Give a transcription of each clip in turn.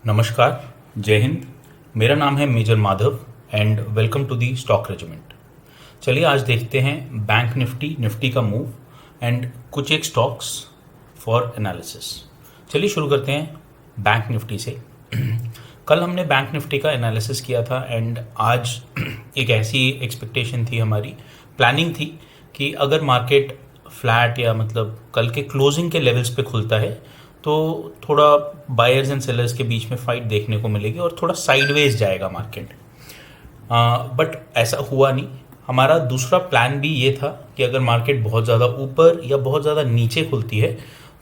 नमस्कार, जय हिंद। मेरा नाम है major Madhav and welcome to the stock regiment. चलिए आज देखते हैं बैंक निफ्टी का मूव एंड कुछ एक स्टॉक्स फॉर एनालिसिस। चलिए शुरू करते हैं बैंक निफ्टी से। कल हमने बैंक निफ्टी का एनालिसिस किया था एंड आज एक ऐसी एक्सपेक्टेशन थी, हमारी प्लानिंग थी कि अगर मार्केट फ्लैट या मतलब कल के क्लोजिंग के लेवल्स पे खुलता है तो थोड़ा बायर्स एंड सेलर्स के बीच में फाइट देखने को मिलेगी और थोड़ा साइडवेज जाएगा मार्केट। बट ऐसा हुआ नहीं। हमारा दूसरा प्लान भी ये था कि अगर मार्केट बहुत ज़्यादा ऊपर या बहुत ज़्यादा नीचे खुलती है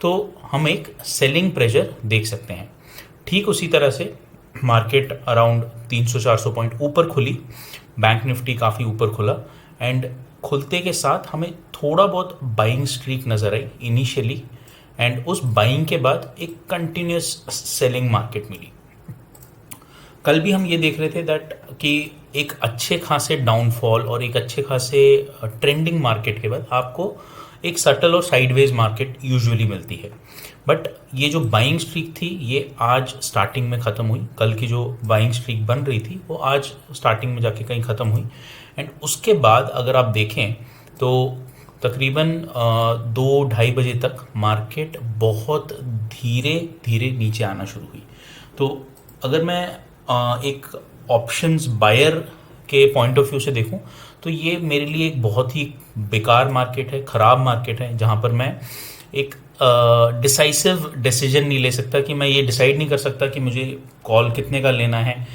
तो हम एक सेलिंग प्रेशर देख सकते हैं। ठीक उसी तरह से मार्केट अराउंड 300-400 पॉइंट ऊपर खुली, बैंक निफ्टी काफ़ी ऊपर खुला एंड खुलते के साथ हमें थोड़ा बहुत बाइंग स्ट्रीक नज़र आई इनिशियली एंड उस बाइंग के बाद एक कंटिन्यूस सेलिंग मार्केट मिली। कल भी हम ये देख रहे थे दैट कि एक अच्छे खासे डाउनफॉल और एक अच्छे खासे ट्रेंडिंग मार्केट के बाद आपको एक सटल और साइडवेज मार्केट यूजुअली मिलती है। बट ये जो बाइंग स्ट्रीक थी ये आज स्टार्टिंग में ख़त्म हुई। कल की जो बाइंग स्ट्रीक बन रही थी वो आज स्टार्टिंग में जाके कहीं ख़त्म हुई एंड उसके बाद अगर आप देखें तो तकरीबन 2-2:30 बजे तक मार्केट बहुत धीरे धीरे नीचे आना शुरू हुई। तो अगर मैं एक ऑप्शंस बायर के पॉइंट ऑफ व्यू से देखूं तो ये मेरे लिए एक बहुत ही बेकार मार्केट है, ख़राब मार्केट है, जहां पर मैं एक डिसाइसिव डिसीजन नहीं ले सकता कि मैं ये डिसाइड नहीं कर सकता कि मुझे कॉल कितने का लेना है,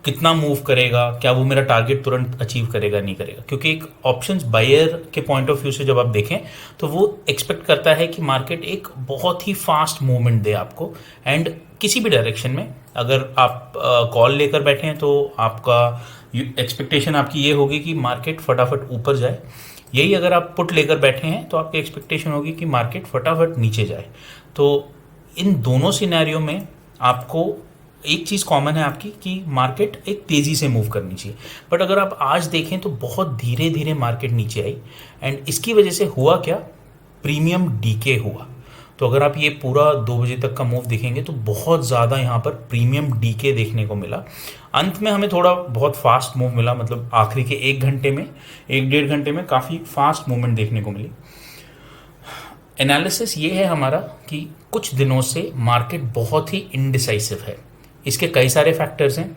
कितना मूव करेगा, क्या वो मेरा टारगेट तुरंत अचीव करेगा नहीं करेगा। क्योंकि एक ऑप्शंस बायर के पॉइंट ऑफ व्यू से जब आप देखें तो वो एक्सपेक्ट करता है कि मार्केट एक बहुत ही फास्ट मूवमेंट दे आपको एंड किसी भी डायरेक्शन में। अगर आप कॉल लेकर बैठे हैं तो आपका एक्सपेक्टेशन आपकी ये होगी कि मार्केट फटाफट ऊपर जाए। यही अगर आप पुट लेकर बैठे हैं तो आपकी एक्सपेक्टेशन होगी कि मार्केट फटाफट नीचे जाए। तो इन दोनों सिनेरियो में आपको एक चीज़ कॉमन है आपकी कि मार्केट एक तेज़ी से मूव करनी चाहिए। बट अगर आप आज देखें तो बहुत धीरे धीरे मार्केट नीचे आई एंड इसकी वजह से हुआ क्या, प्रीमियम डीके हुआ। तो अगर आप ये पूरा 2 बजे तक का मूव देखेंगे तो बहुत ज़्यादा यहाँ पर प्रीमियम डीके देखने को मिला। अंत में हमें थोड़ा बहुत फास्ट मूव मिला, मतलब आखिरी के 1-1.5 घंटे में काफ़ी फास्ट मूवमेंट देखने को मिली। एनालिसिस ये है हमारा कि कुछ दिनों से मार्केट बहुत ही इनडिसाइसिव है। इसके कई सारे फैक्टर्स हैं।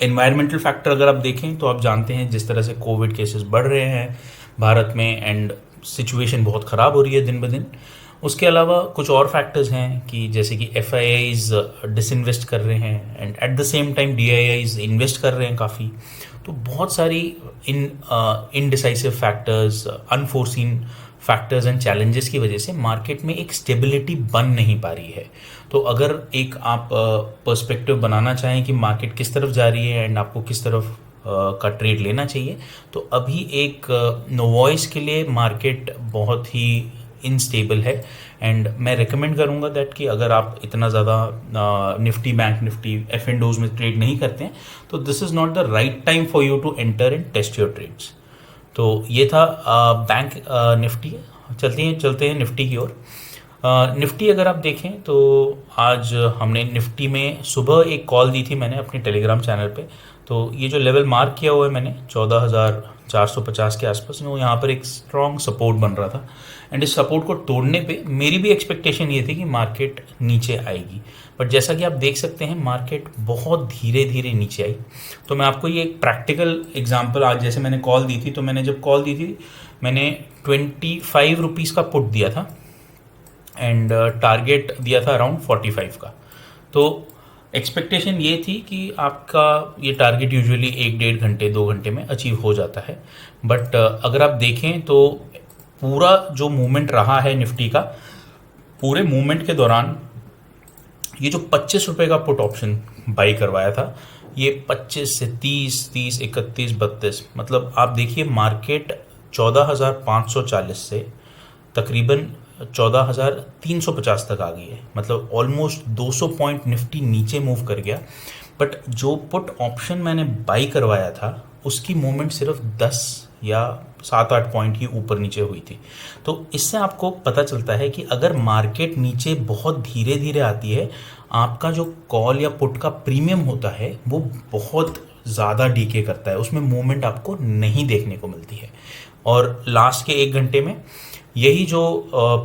एनवायरमेंटल फैक्टर अगर आप देखें तो आप जानते हैं जिस तरह से कोविड केसेस बढ़ रहे हैं भारत में एंड सिचुएशन बहुत ख़राब हो रही है दिन ब दिन। उसके अलावा कुछ और फैक्टर्स हैं कि जैसे कि FIIs डिसइन्वेस्ट कर रहे हैं and at the same time DIIs invest कर रहे हैं काफ़ी। तो बहुत सारी indecisive factors, unforeseen factors and challenges की वजह से मार्केट में एक स्टेबिलिटी बन नहीं पा रही है। तो अगर एक आप पर्सपेक्टिव बनाना चाहें कि मार्केट किस तरफ जा रही है एंड आपको किस तरफ का ट्रेड लेना चाहिए तो अभी एक नो वॉइस के लिए मार्केट बहुत ही इनस्टेबल है एंड मैं रिकमेंड करूंगा दैट कि अगर आप इतना ज़्यादा निफ्टी, बैंक निफ्टी, F&Os में ट्रेड नहीं करते हैं तो this is not the right time for you to enter and test your trades. तो ये था बैंक निफ्टी। चलते हैं निफ्टी की ओर। निफ्टी अगर आप देखें तो आज हमने निफ्टी में सुबह एक कॉल दी थी मैंने अपने टेलीग्राम चैनल पे। तो ये जो लेवल मार्क किया हुआ है मैंने 14,450 के आसपास, वो यहाँ पर एक स्ट्रॉन्ग सपोर्ट बन रहा था एंड इस सपोर्ट को तोड़ने पे मेरी भी एक्सपेक्टेशन ये थी कि मार्केट नीचे आएगी। बट जैसा कि आप देख सकते हैं मार्केट बहुत धीरे धीरे नीचे आई। तो मैं आपको ये एक प्रैक्टिकल एग्जांपल, आज जैसे मैंने कॉल दी थी तो मैंने जब कॉल दी थी मैंने 25 रुपीज़ का पुट दिया था एंड टारगेट दिया था अराउंड 45 का। तो एक्सपेक्टेशन ये थी कि आपका ये टारगेट यूजुअली 1-1.5 घंटे 2 घंटे में अचीव हो जाता है। बट अगर आप देखें तो पूरा जो मूवमेंट रहा है निफ्टी का, पूरे मूवमेंट के दौरान ये जो 25 रुपये का पुट ऑप्शन बाई करवाया था ये 25 से 30, 30, 31, 32, मतलब आप देखिए मार्केट 14,540 से तकरीबन 14,350 तक आ गई है। मतलब ऑलमोस्ट 200 पॉइंट निफ्टी नीचे मूव कर गया। बट जो पुट ऑप्शन मैंने बाई करवाया था उसकी मूवमेंट सिर्फ 10 या 7-8 पॉइंट ही ऊपर नीचे हुई थी। तो इससे आपको पता चलता है कि अगर मार्केट नीचे बहुत धीरे धीरे आती है, आपका जो कॉल या पुट का प्रीमियम होता है वो बहुत ज़्यादा डीके करता है, उसमें मूवमेंट आपको नहीं देखने को मिलती है। और लास्ट के 1 घंटे में यही जो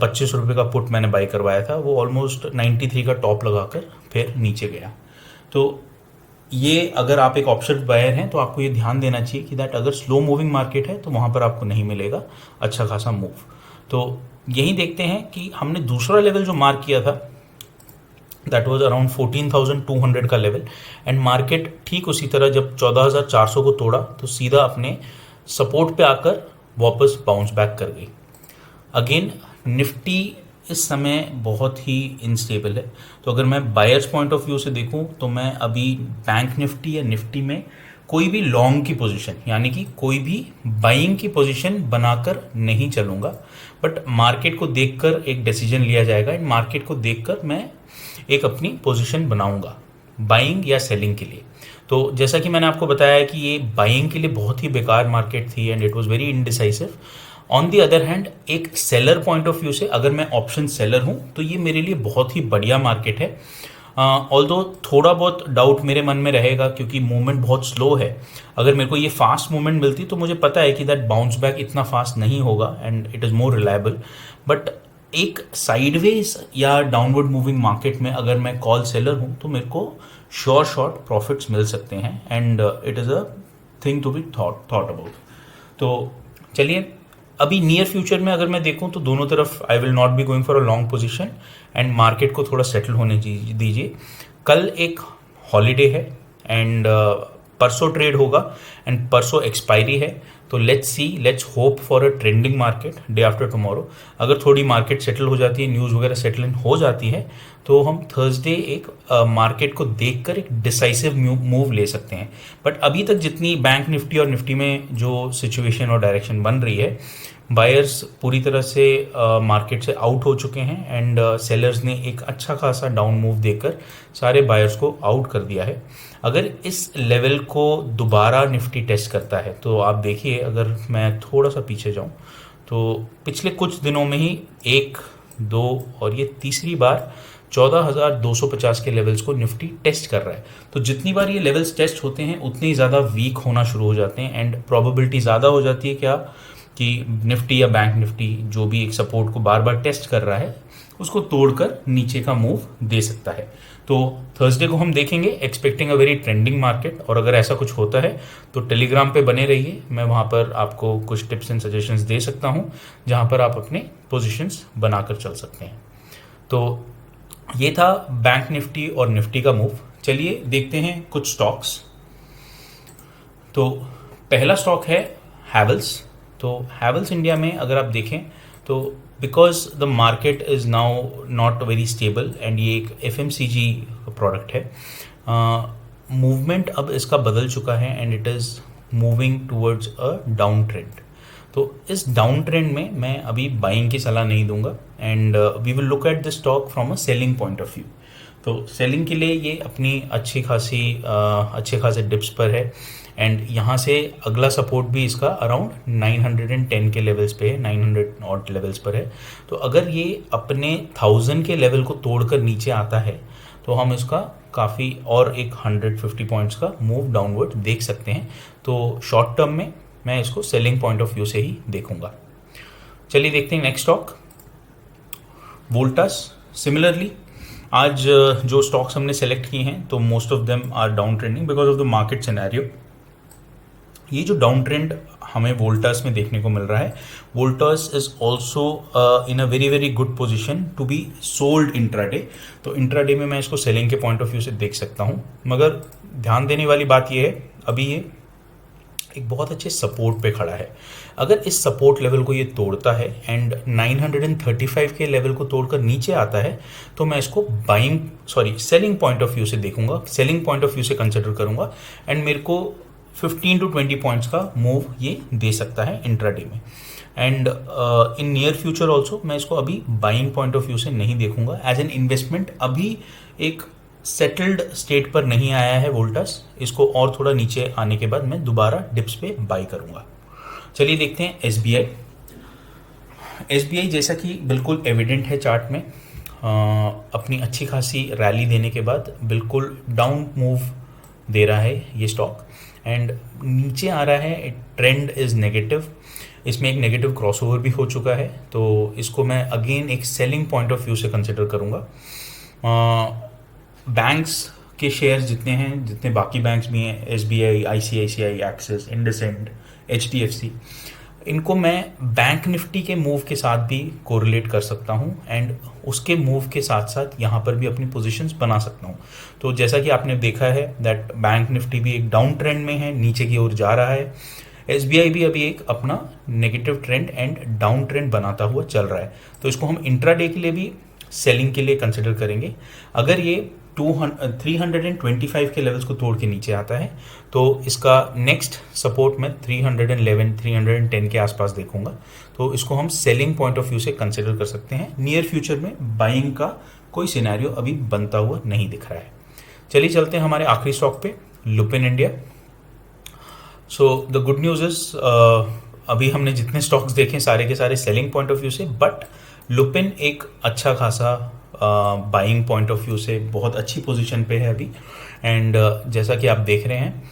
25 रुपये का पुट मैंने बाई करवाया था वो ऑलमोस्ट 93 का टॉप लगाकर फिर नीचे गया। तो ये अगर आप एक ऑप्शन बायर हैं तो आपको ये ध्यान देना चाहिए कि दैट अगर स्लो मूविंग मार्केट है तो वहाँ पर आपको नहीं मिलेगा अच्छा खासा मूव। तो यही देखते हैं कि हमने दूसरा लेवल जो मार्क किया था दैट वाज अराउंड 14,200 का लेवल, एंड मार्केट ठीक उसी तरह जब 14,400 को तोड़ा तो सीधा अपने सपोर्ट पे आकर वापस बाउंस बैक कर गई। अगेन निफ्टी इस समय बहुत ही इनस्टेबल है, तो अगर मैं बायर्स पॉइंट ऑफ व्यू से देखूं तो मैं अभी बैंक निफ्टी या निफ्टी में कोई भी लॉन्ग की पोजीशन यानी कि कोई भी बाइंग की पोजीशन बनाकर नहीं चलूंगा, बट मार्केट को देखकर एक डिसीजन लिया जाएगा एंड मार्केट को देखकर मैं एक अपनी पोजीशन बनाऊंगा बाइंग या सेलिंग के लिए। तो जैसा कि मैंने आपको बताया कि ये बाइंग के लिए बहुत ही बेकार मार्केट थी and it was very indecisive. On the other hand एक सेलर पॉइंट ऑफ व्यू से अगर मैं ऑप्शन सेलर हूं तो ये मेरे लिए बहुत ही बढ़िया मार्केट है। ऑल्दो थोड़ा बहुत डाउट मेरे मन में रहेगा क्योंकि मूवमेंट बहुत स्लो है। अगर मेरे को ये फास्ट मूवमेंट मिलती तो मुझे पता है कि दैट बाउंस बैक इतना फास्ट नहीं होगा and it is more reliable, but एक साइडवेज या डाउनवर्ड मूविंग मार्केट में अगर मैं कॉल सेलर हूं तो मेरे को श्योर शॉर्ट प्रॉफिट्स मिल सकते हैं and it is a thing to be thought about. तो चलिए अभी नियर फ्यूचर में अगर मैं देखूं तो दोनों तरफ I will not be going for a long position and market को थोड़ा सेटल होने दीजिए। कल एक हॉलीडे है एंड परसों ट्रेड होगा एंड परसों एक्सपायरी है, तो let's hope for a trending market day after tomorrow. अगर थोड़ी मार्केट सेटल हो जाती है, न्यूज़ वगैरह सेटल इन हो जाती है, तो हम थर्सडे एक मार्केट को देखकर एक डिसाइसिव मूव ले सकते हैं। बट अभी तक जितनी बैंक निफ्टी और निफ्टी में जो सिचुएशन और डायरेक्शन बन रही है, बायर्स पूरी तरह से मार्केट से आउट हो चुके हैं एंड सेलर्स ने एक अच्छा खासा डाउन मूव देकर सारे बायर्स को आउट कर दिया है। अगर इस लेवल को दोबारा निफ्टी टेस्ट करता है तो आप देखिए, अगर मैं थोड़ा सा पीछे जाऊं तो पिछले कुछ दिनों में ही 1, 2 और ये तीसरी बार 14,250 के लेवल्स को निफ्टी टेस्ट कर रहा है। तो जितनी बार ये लेवल्स टेस्ट होते हैं उतनी ज़्यादा वीक होना शुरू हो जाते हैं एंड प्रोबेबिलिटी ज़्यादा हो जाती है क्या कि निफ्टी या बैंक निफ्टी जो भी एक सपोर्ट को बार बार टेस्ट कर रहा है उसको तोड़कर नीचे का मूव दे सकता है। तो थर्सडे को हम देखेंगे expecting a very trending market, और अगर ऐसा कुछ होता है तो टेलीग्राम पे बने रहिए, मैं वहाँ पर आपको कुछ टिप्स एंड सजेशंस दे सकता हूँ जहाँ पर आप अपने पोजीशंस बनाकर चल सकते हैं। तो ये था बैंक निफ्टी और निफ्टी का मूव। चलिए देखते हैं कुछ स्टॉक्स। तो पहला स्टॉक है हैवेल्स। तो हैवेल्स इंडिया में अगर आप देखें तो because the market is now not very stable and ये एक FMCG प्रोडक्ट है, मूवमेंट अब इसका बदल चुका है and it is moving towards a down trend. तो इस डाउन ट्रेंड में मैं अभी बाइंग की सलाह नहीं दूंगा and we will look at the stock from a selling point of view. तो सेलिंग के लिए ये अपनी अच्छे खासे डिप्स पर है एंड यहाँ से अगला सपोर्ट भी इसका अराउंड 910 के लेवल्स पे है, 900 ऑड लेवल्स पर है। तो अगर ये अपने 1000 के लेवल को तोड़कर नीचे आता है तो हम इसका काफ़ी और एक 150 पॉइंट्स का मूव डाउनवर्ड देख सकते हैं। तो शॉर्ट टर्म में मैं इसको सेलिंग पॉइंट ऑफ व्यू से ही देखूंगा। चलिए देखते हैं नेक्स्ट स्टॉक वोल्टास। सिमिलरली आज जो स्टॉक्स हमने सेलेक्ट किए हैं तो most of them are down trending because of the market scenario. ये जो डाउन ट्रेंड हमें वोल्टास में देखने को मिल रहा है, Voltas is also in a very very good position to be sold intraday. तो इंट्राडे में मैं इसको सेलिंग के पॉइंट ऑफ व्यू से देख सकता हूँ, मगर ध्यान देने वाली बात यह है अभी ये एक बहुत अच्छे सपोर्ट पे खड़ा है। अगर इस सपोर्ट लेवल को ये तोड़ता है एंड 935 के लेवल को तोड़कर नीचे आता है तो मैं इसको सेलिंग पॉइंट ऑफ व्यू से देखूंगा, सेलिंग पॉइंट ऑफ व्यू से कंसिडर करूंगा एंड मेरे को 15 to 20 पॉइंट्स का मूव ये दे सकता है इंट्राडे में। And in near future also मैं इसको अभी बाइंग पॉइंट ऑफ व्यू से नहीं देखूंगा। एज एन इन्वेस्टमेंट अभी एक सेटल्ड स्टेट पर नहीं आया है वोल्टास, इसको और थोड़ा नीचे आने के बाद मैं दोबारा डिप्स पे बाई करूंगा। चलिए देखते हैं एसबीआई। एसबीआई जैसा कि बिल्कुल एविडेंट है चार्ट में, अपनी अच्छी खासी रैली देने के बाद बिल्कुल डाउन मूव दे रहा है ये स्टॉक एंड नीचे आ रहा है। ट्रेंड इज़ नेगेटिव, इसमें एक नेगेटिव क्रॉसओवर भी हो चुका है, तो इसको मैं अगेन एक सेलिंग पॉइंट ऑफ व्यू से कंसिडर करूँगा। बैंक्स के शेयर्स जितने हैं, जितने बाकी बैंक्स भी हैं, SBI, ICICI, axis, IndusInd, HDFC, इनको मैं बैंक निफ्टी के मूव के साथ भी कोरिलेट कर सकता हूँ एंड उसके मूव के साथ साथ यहाँ पर भी अपनी पोजीशंस बना सकता हूँ। तो जैसा कि आपने देखा है दैट बैंक निफ्टी भी एक डाउन ट्रेंड में है, नीचे की ओर जा रहा है। एसबीआई भी अभी एक अपना negative trend and down trend बनाता हुआ चल रहा है, तो इसको हम इंट्राडे के लिए भी सेलिंग के लिए कंसिडर करेंगे। अगर ये 325 के लेवल्स को तोड़ के नीचे आता है तो इसका नेक्स्ट सपोर्ट मैं 311 310 के आसपास देखूंगा, तो इसको हम सेलिंग पॉइंट ऑफ व्यू से कंसिडर कर सकते हैं। नियर फ्यूचर में बाइंग का कोई सिनेरियो अभी बनता हुआ नहीं दिख रहा है। चलिए चलते हैं हमारे आखिरी स्टॉक पे, Lupin India. So the good news is अभी हमने जितने स्टॉक्स देखे सारे के सारे सेलिंग पॉइंट ऑफ व्यू से, बट लुपिन एक अच्छा खासा बाइंग पॉइंट ऑफ व्यू से बहुत अच्छी पोजीशन पे है अभी एंड जैसा कि आप देख रहे हैं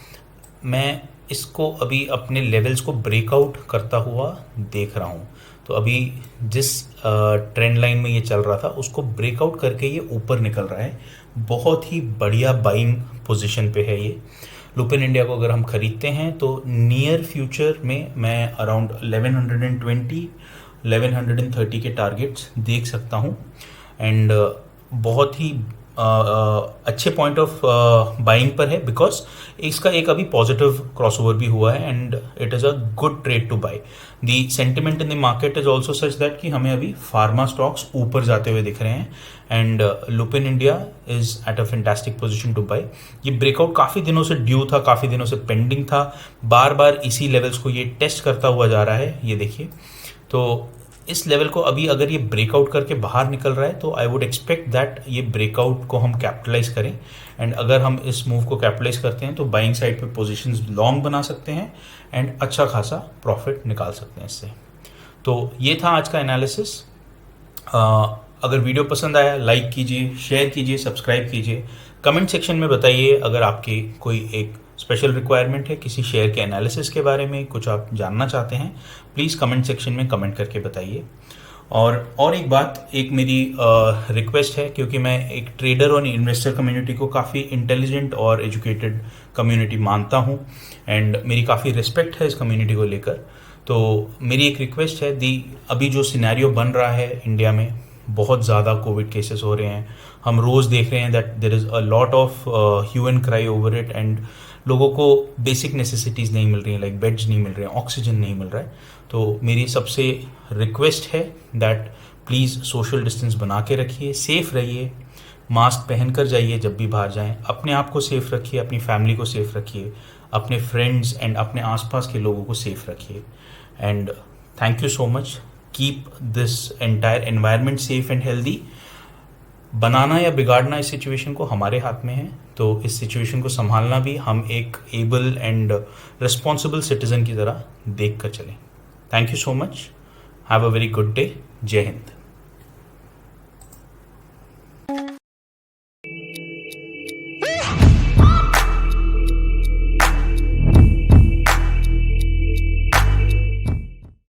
मैं इसको अभी अपने लेवल्स को ब्रेकआउट करता हुआ देख रहा हूँ। तो अभी जिस ट्रेंड लाइन में ये चल रहा था उसको ब्रेकआउट करके ये ऊपर निकल रहा है, बहुत ही बढ़िया बाइंग पोजीशन पे है ये। लुपिन इंडिया को अगर हम खरीदते हैं तो नियर फ्यूचर में मैं अराउंड 1120 1130 के टारगेट्स देख सकता हूँ एंड बहुत ही अच्छे पॉइंट ऑफ बाइंग पर है, बिकॉज इसका एक अभी पॉजिटिव क्रॉसओवर भी हुआ है and it is a good trade to buy. The sentiment in the market is also such that कि हमें अभी फार्मा स्टॉक्स ऊपर जाते हुए दिख रहे हैं and Lupin India is at a fantastic position to buy. ये ब्रेकआउट काफ़ी दिनों से ड्यू था, काफ़ी दिनों से पेंडिंग था, बार बार इसी लेवल्स को ये टेस्ट करता हुआ जा रहा है। ये देखिए, तो इस लेवल को अभी अगर ये ब्रेकआउट करके बाहर निकल रहा है तो आई वुड एक्सपेक्ट दैट ये ब्रेकआउट को हम कैपिटलाइज करें एंड अगर हम इस मूव को कैपिटलाइज करते हैं तो बाइंग साइड पे पोजीशंस लॉन्ग बना सकते हैं एंड अच्छा खासा प्रॉफिट निकाल सकते हैं इससे। तो ये था आज का एनालिसिस। अगर वीडियो पसंद आया लाइक कीजिए, शेयर कीजिए, सब्सक्राइब कीजिए, कमेंट सेक्शन में बताइए अगर आपकी कोई एक स्पेशल रिक्वायरमेंट है किसी शेयर के एनालिसिस के बारे में, कुछ आप जानना चाहते हैं, प्लीज़ कमेंट सेक्शन में कमेंट करके बताइए। और एक बात, एक मेरी रिक्वेस्ट है, क्योंकि मैं एक ट्रेडर और इन्वेस्टर कम्युनिटी को काफ़ी इंटेलिजेंट और एजुकेटेड कम्युनिटी मानता हूँ एंड मेरी काफ़ी रिस्पेक्ट है इस कम्युनिटी को लेकर, तो मेरी एक रिक्वेस्ट है, अभी जो सिनेरियो बन रहा है इंडिया में, बहुत ज़्यादा कोविड केसेस हो रहे हैं, हम रोज़ देख रहे हैं that there is a lot of hue and cry over it and लोगों को बेसिक नेसेसिटीज़ नहीं मिल रही हैं, लाइक बेड्स नहीं मिल रहे हैं, ऑक्सीजन नहीं मिल रहा है। तो मेरी सबसे रिक्वेस्ट है दैट प्लीज़ सोशल डिस्टेंस बना के रखिए, सेफ़ रहिए, मास्क पहन कर जाइए जब भी बाहर जाएं, अपने आप को सेफ़ रखिए, अपनी फैमिली को सेफ़ रखिए, अपने फ्रेंड्स एंड अपने आसपास के लोगों को सेफ़ रखिए and thank you so much. Keep this entire environment safe and healthy. बनाना या बिगाड़ना इस सिचुएशन को हमारे हाथ में है, तो इस सिचुएशन को संभालना भी हम एक एबल एंड रिस्पॉन्सिबल सिटीजन की तरह देख कर चलें। Thank you so much, have a very good day, जय हिंद।